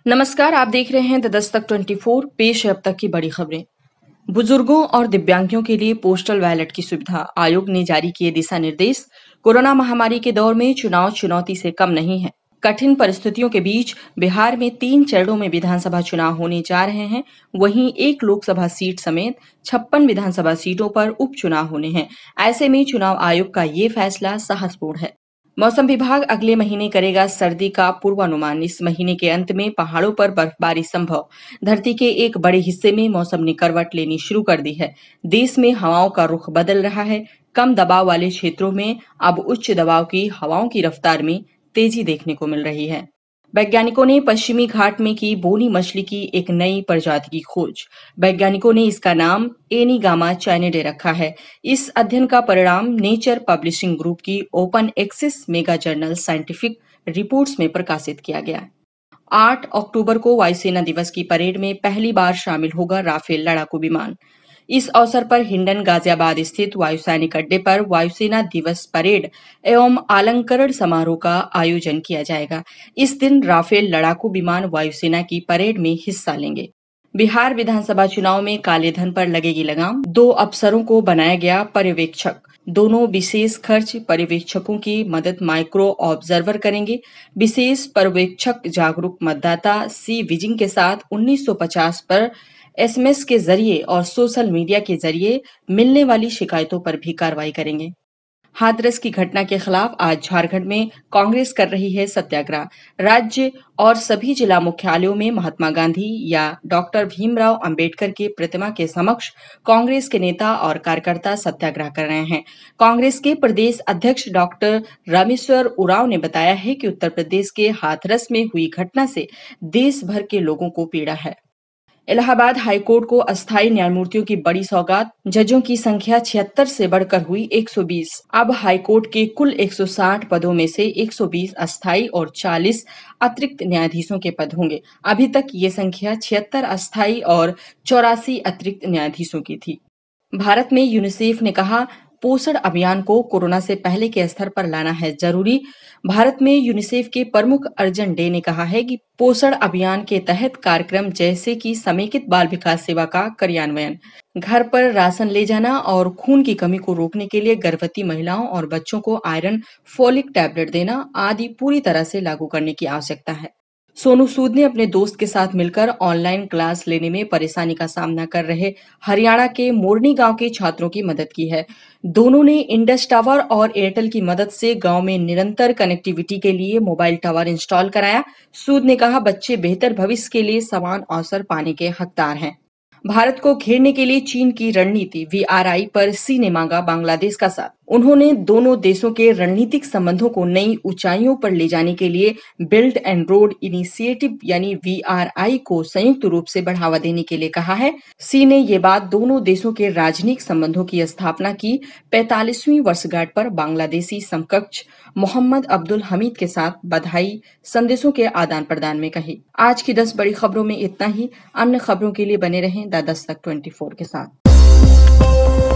नमस्कार, आप देख रहे हैं द दस्तक 24। पेश है अब तक की बड़ी खबरें। बुजुर्गों और दिव्यांगों के लिए पोस्टल बैलेट की सुविधा, आयोग ने जारी किए दिशा निर्देश। कोरोना महामारी के दौर में चुनाव चुनौती से कम नहीं है। कठिन परिस्थितियों के बीच बिहार में 3 चरणों में विधानसभा चुनाव होने जा रहे हैं। वहीं एक लोकसभा सीट समेत 56 विधानसभा सीटों पर उपचुनाव होने हैं। ऐसे में चुनाव आयोग का ये फैसला साहसपूर्ण है। मौसम विभाग अगले महीने करेगा सर्दी का पूर्वानुमान। इस महीने के अंत में पहाड़ों पर बर्फबारी संभव। धरती के एक बड़े हिस्से में मौसम ने करवट लेनी शुरू कर दी है। देश में हवाओं का रुख बदल रहा है। कम दबाव वाले क्षेत्रों में अब उच्च दबाव की हवाओं की रफ्तार में तेजी देखने को मिल रही है। वैज्ञानिकों ने पश्चिमी घाट में की बोनी मछली की एक नई प्रजाति की खोज। वैज्ञानिकों ने इसका नाम एनीगामा चाइनिडे रखा है। इस अध्ययन का परिणाम नेचर पब्लिशिंग ग्रुप की open access mega journal scientific reports में प्रकाशित किया गया। 8 अक्टूबर को वायुसेना दिवस की परेड में पहली बार शामिल होगा राफेल लड़ाकू विमान। इस अवसर पर हिंडन गाजियाबाद स्थित वायुसैनिक अड्डे पर वायुसेना दिवस परेड एवं अलंकरण समारोह का आयोजन किया जाएगा। इस दिन राफेल लड़ाकू विमान वायुसेना की परेड में हिस्सा लेंगे। बिहार विधानसभा चुनाव में काले धन पर लगेगी लगाम। 2 अफसरों को बनाया गया पर्यवेक्षक। दोनों विशेष खर्च पर्यवेक्षकों की मदद माइक्रो ऑब्जर्वर करेंगे। विशेष पर्यवेक्षक जागरूक मतदाता सी विजिंग के साथ 1950 पर एसएमएस के जरिए और सोशल मीडिया के जरिए मिलने वाली शिकायतों पर भी कार्रवाई करेंगे। हाथरस की घटना के खिलाफ आज झारखंड में कांग्रेस कर रही है सत्याग्रह। राज्य और सभी जिला मुख्यालयों में महात्मा गांधी या डॉक्टर भीमराव अंबेडकर की प्रतिमा के समक्ष कांग्रेस के नेता और कार्यकर्ता सत्याग्रह कर रहे हैं। कांग्रेस के प्रदेश अध्यक्ष डॉक्टर रामेश्वर उरांव ने बताया है कि उत्तर प्रदेश के हाथरस में हुई घटना से देश भर के लोगों को पीड़ा है। इलाहाबाद हाईकोर्ट को अस्थायी न्यायमूर्तियों की बड़ी सौगात। जजों की संख्या 76 से बढ़कर हुई 120। अब हाईकोर्ट के कुल 160 पदों में से 120 अस्थायी और 40 अतिरिक्त न्यायाधीशों के पद होंगे। अभी तक ये संख्या 76 अस्थायी और 84 अतिरिक्त न्यायाधीशों की थी। भारत में यूनिसेफ ने कहा, पोषण अभियान को कोरोना से पहले के स्तर पर लाना है जरूरी। भारत में यूनिसेफ के प्रमुख अर्जुन डे ने कहा है कि पोषण अभियान के तहत कार्यक्रम जैसे कि समेकित बाल विकास सेवा का क्रियान्वयन, घर पर राशन ले जाना और खून की कमी को रोकने के लिए गर्भवती महिलाओं और बच्चों को आयरन फोलिक टैबलेट देना आदि पूरी तरह से लागू करने की आवश्यकता है। सोनू सूद ने अपने दोस्त के साथ मिलकर ऑनलाइन क्लास लेने में परेशानी का सामना कर रहे हरियाणा के मोरनी गांव के छात्रों की मदद की है। दोनों ने इंडस टावर और एयरटेल की मदद से गांव में निरंतर कनेक्टिविटी के लिए मोबाइल टावर इंस्टॉल कराया। सूद ने कहा, बच्चे बेहतर भविष्य के लिए समान अवसर पाने के हकदार हैं। भारत को घेरने के लिए चीन की रणनीति वीआरआई पर सी ने मांगा बांग्लादेश का साथ। उन्होंने दोनों देशों के रणनीतिक संबंधों को नई ऊंचाइयों पर ले जाने के लिए बिल्ड एंड रोड इनिशिएटिव यानी वीआरआई को संयुक्त रूप से बढ़ावा देने के लिए कहा है। सी ने ये बात दोनों देशों के राजनयिक संबंधों की स्थापना की 45वीं वर्षगांठ पर बांग्लादेशी समकक्ष मोहम्मद अब्दुल हमीद के साथ बधाई संदेशों के आदान प्रदान में कही। आज की 10 बड़ी खबरों में इतना ही। अन्य खबरों के लिए बने रहें द दस्तक 24 के साथ।